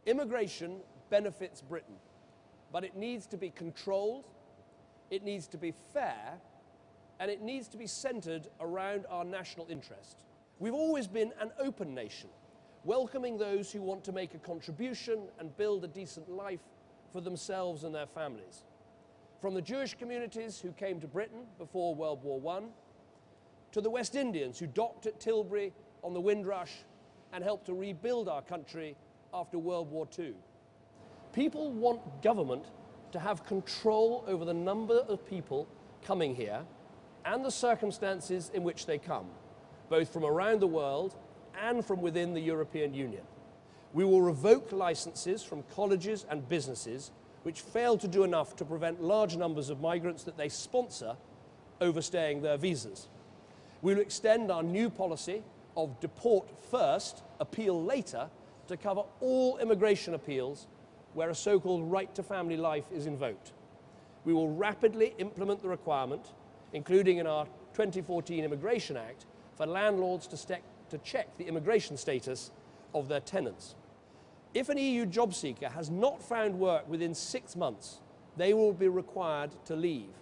Immigration benefits Britain, but it needs to be controlled, it needs to be fair, and it needs to be centred around our national interest. We've always been an open nation, welcoming those who want to make a contribution and build a decent life for themselves and their families. From the Jewish communities who came to Britain before World War I, to the West Indians who docked at Tilbury on the Windrush and helped to rebuild our country after World War II. People want government to have control over the number of people coming here and the circumstances in which they come, both from around the world and from within the European Union. We will revoke licenses from colleges and businesses which fail to do enough to prevent large numbers of migrants that they sponsor overstaying their visas. We will extend our new policy of deport first, appeal later, to cover all immigration appeals where a so-called right to family life is invoked. We will rapidly implement the requirement, including in our 2014 Immigration Act, for landlords to check the immigration status of their tenants. If an EU job seeker has not found work within 6 months, they will be required to leave.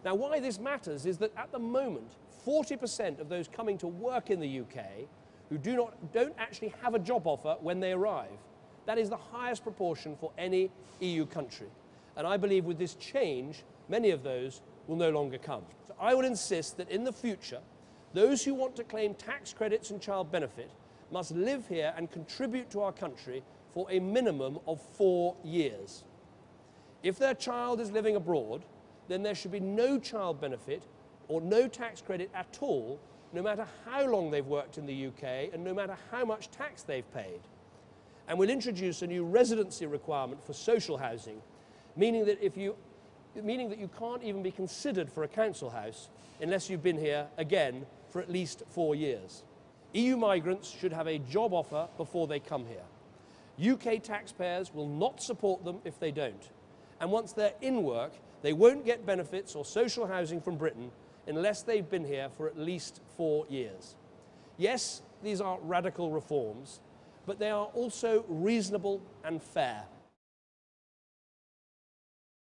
Now, why this matters is that at the moment, 40% of those coming to work in the UK who don't actually have a job offer when they arrive. That is the highest proportion for any EU country. And I believe with this change, many of those will no longer come. So I would insist that in the future, those who want to claim tax credits and child benefit must live here and contribute to our country for a minimum of 4 years. If their child is living abroad, then there should be no child benefit or no tax credit at all, no matter how long they've worked in the UK and no matter how much tax they've paid. And we'll introduce a new residency requirement for social housing, meaning that you can't even be considered for a council house unless you've been here, again, for at least 4 years. EU migrants should have a job offer before they come here. UK taxpayers will not support them if they don't. And once they're in work, they won't get benefits or social housing from Britain unless they've been here for at least 4 years. Yes, these are radical reforms, but they are also reasonable and fair.